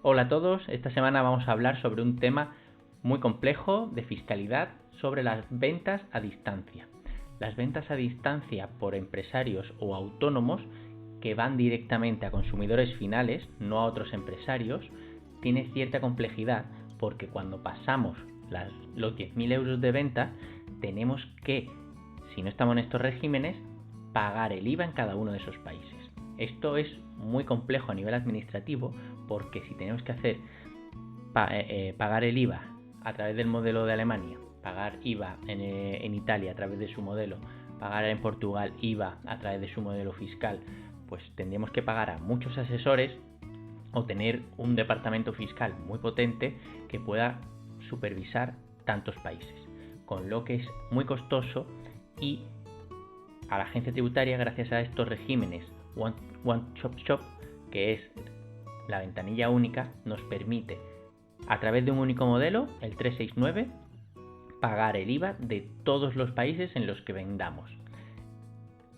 Hola a todos, esta semana vamos a hablar sobre un tema muy complejo de fiscalidad sobre las ventas a distancia. Las ventas a distancia por empresarios o autónomos que van directamente a consumidores finales, no a otros empresarios, tiene cierta complejidad porque cuando pasamos los 10.000 euros de venta tenemos que, si no estamos en estos regímenes, pagar el IVA en cada uno de esos países. Esto es muy complejo a nivel administrativo porque si tenemos que hacer pagar el IVA a través del modelo de Alemania, pagar IVA en Italia a través de su modelo, pagar en Portugal IVA a través de su modelo fiscal, pues tendríamos que pagar a muchos asesores o tener un departamento fiscal muy potente que pueda supervisar tantos países, con lo que es muy costoso. Y a la agencia tributaria, gracias a estos regímenes One Stop Shop, que es la ventanilla única, nos permite a través de un único modelo, el 369, pagar el IVA de todos los países en los que vendamos.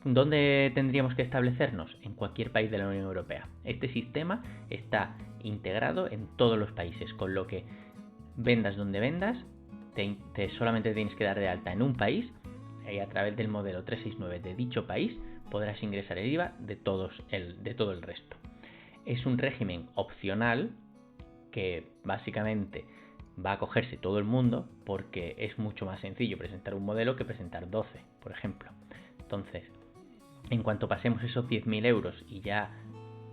¿Dónde tendríamos que establecernos? En cualquier país de la Unión Europea. Este sistema está integrado en todos los países, con lo que vendas donde vendas, solamente tienes que dar de alta en un país y a través del modelo 369 de dicho país podrás ingresar el IVA de todo el resto. Es un régimen opcional que básicamente va a cogerse todo el mundo porque es mucho más sencillo presentar un modelo que presentar 12, por ejemplo. Entonces, en cuanto pasemos esos 10.000 euros y ya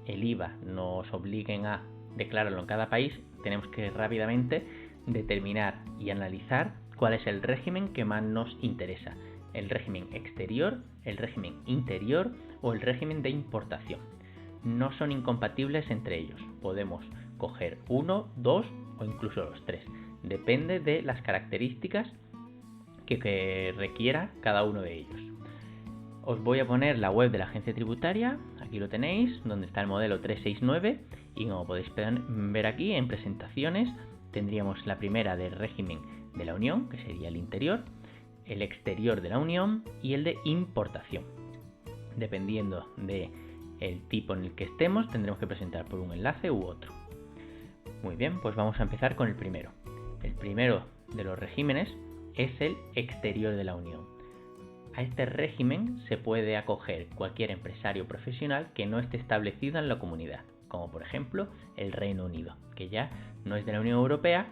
el IVA nos obliguen a declararlo en cada país, tenemos que rápidamente determinar y analizar cuál es el régimen que más nos interesa: el régimen exterior, el régimen interior o el régimen de importación. No son incompatibles entre ellos, podemos coger uno, dos o incluso los tres, depende de las características que requiera cada uno de ellos. Os voy a poner la web de la agencia tributaria, aquí lo tenéis, donde está el modelo 369, y como podéis ver aquí en presentaciones tendríamos la primera del régimen de la Unión, que sería el interior, el exterior de la Unión y el de importación. Dependiendo de el tipo en el que estemos, tendremos que presentar por un enlace u otro. Muy bien, pues vamos a empezar con el primero. El primero de los regímenes es el exterior de la Unión. A este régimen se puede acoger cualquier empresario profesional que no esté establecido en la comunidad, como por ejemplo el Reino Unido, que ya no es de la Unión Europea,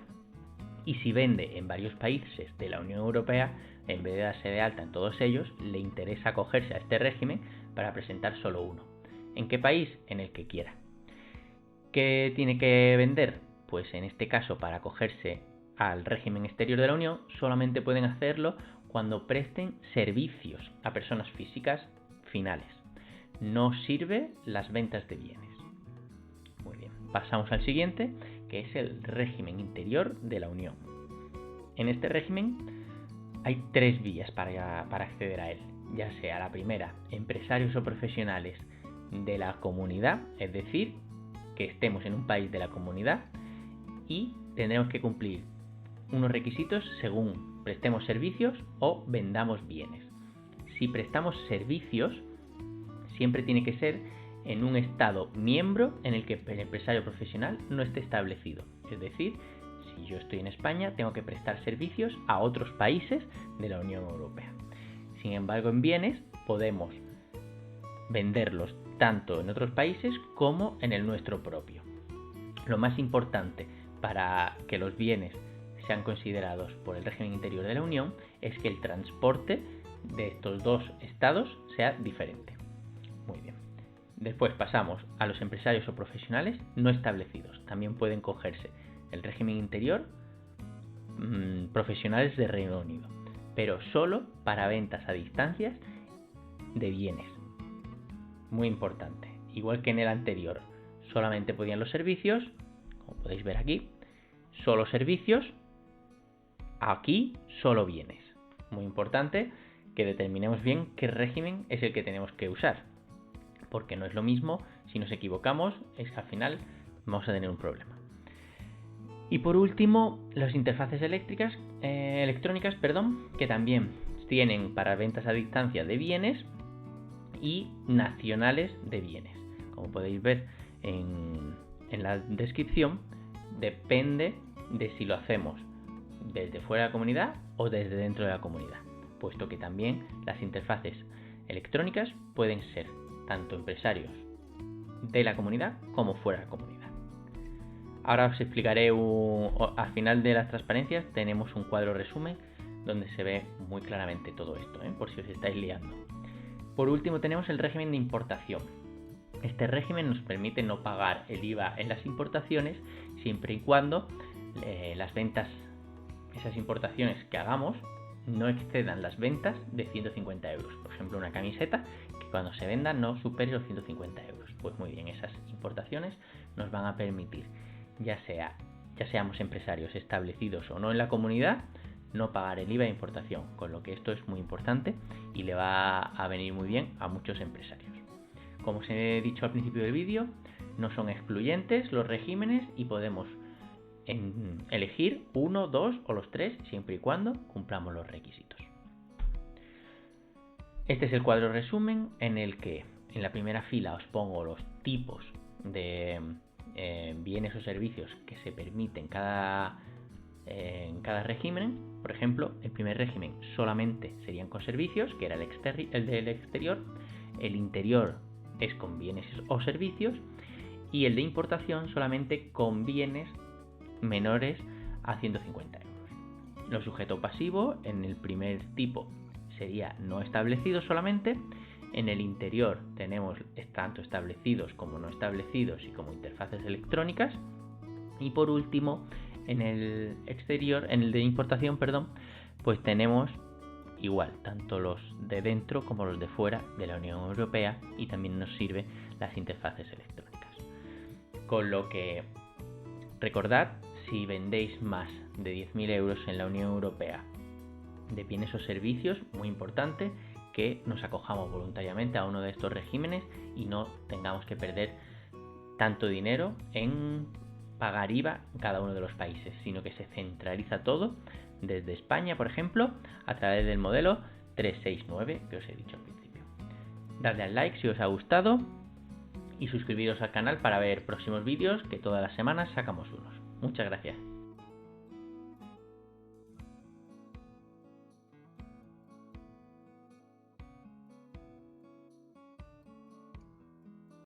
y si vende en varios países de la Unión Europea, en vez de darse de alta en todos ellos, le interesa acogerse a este régimen para presentar solo uno. ¿En qué país? En el que quiera. ¿Qué tiene que vender? Pues en este caso, para acogerse al régimen exterior de la Unión, solamente pueden hacerlo cuando presten servicios a personas físicas finales. No sirve las ventas de bienes. Muy bien, pasamos al siguiente, que es el régimen interior de la Unión. En este régimen hay tres vías para acceder a él, ya sea la primera, empresarios o profesionales de la comunidad, es decir, que estemos en un país de la comunidad, y tendremos que cumplir unos requisitos según prestemos servicios o vendamos bienes. Si prestamos servicios, siempre tiene que ser en un estado miembro en el que el empresario profesional no esté establecido. Es decir, si yo estoy en España, tengo que prestar servicios a otros países de la Unión Europea. Sin embargo, en bienes podemos venderlos tanto en otros países como en el nuestro propio. Lo más importante para que los bienes sean considerados por el régimen interior de la Unión es que el transporte de estos dos estados sea diferente. Muy bien. Después pasamos a los empresarios o profesionales no establecidos. También pueden cogerse el régimen interior profesionales de Reino Unido, pero solo para ventas a distancias de bienes. Muy importante. Igual que en el anterior, solamente podían los servicios, como podéis ver aquí, solo servicios. Aquí solo bienes. Muy importante que determinemos bien qué régimen es el que tenemos que usar, porque no es lo mismo. Si nos equivocamos, es que al final vamos a tener un problema. Y por último, las interfaces electrónicas, que también tienen para ventas a distancia de bienes y nacionales de bienes. Como podéis ver en en la descripción depende de si lo hacemos desde fuera de la comunidad o desde dentro de la comunidad, puesto que también las interfaces electrónicas pueden ser tanto empresarios de la comunidad como fuera de la comunidad. Ahora os explicaré, al final de las transparencias tenemos un cuadro resumen donde se ve muy claramente todo esto, por si os estáis liando. Por último tenemos el régimen de importación. Este régimen nos permite no pagar el IVA en las importaciones siempre y cuando las ventas, esas importaciones que hagamos, no excedan las ventas de 150 euros. Por ejemplo, una camiseta que cuando se venda no supere los 150 euros. Pues muy bien, esas importaciones nos van a permitir, ya seamos empresarios establecidos o no en la comunidad, no pagar el IVA de importación, con lo que esto es muy importante y le va a venir muy bien a muchos empresarios. Como os he dicho al principio del vídeo, no son excluyentes los regímenes y podemos elegir uno, dos o los tres siempre y cuando cumplamos los requisitos. Este es el cuadro resumen en el que en la primera fila os pongo los tipos de bienes o servicios que se permiten en cada régimen. Por ejemplo, el primer régimen solamente serían con servicios, que era el del exterior. El interior es con bienes o servicios, y el de importación solamente con bienes menores a 150 euros. Lo sujeto pasivo en el primer tipo sería no establecido solamente. En el interior tenemos tanto establecidos como no establecidos y como interfaces electrónicas. Y por último, en el exterior, en el de importación, pues tenemos igual, tanto los de dentro como los de fuera de la Unión Europea, y también nos sirven las interfaces electrónicas. Con lo que recordad, si vendéis más de 10.000 euros en la Unión Europea de bienes o servicios, muy importante que nos acojamos voluntariamente a uno de estos regímenes y no tengamos que perder tanto dinero en pagar IVA en cada uno de los países, sino que se centraliza todo desde España, por ejemplo, a través del modelo 369 que os he dicho al principio. Dadle al like si os ha gustado y suscribiros al canal para ver próximos vídeos, que todas las semanas sacamos unos. Muchas gracias.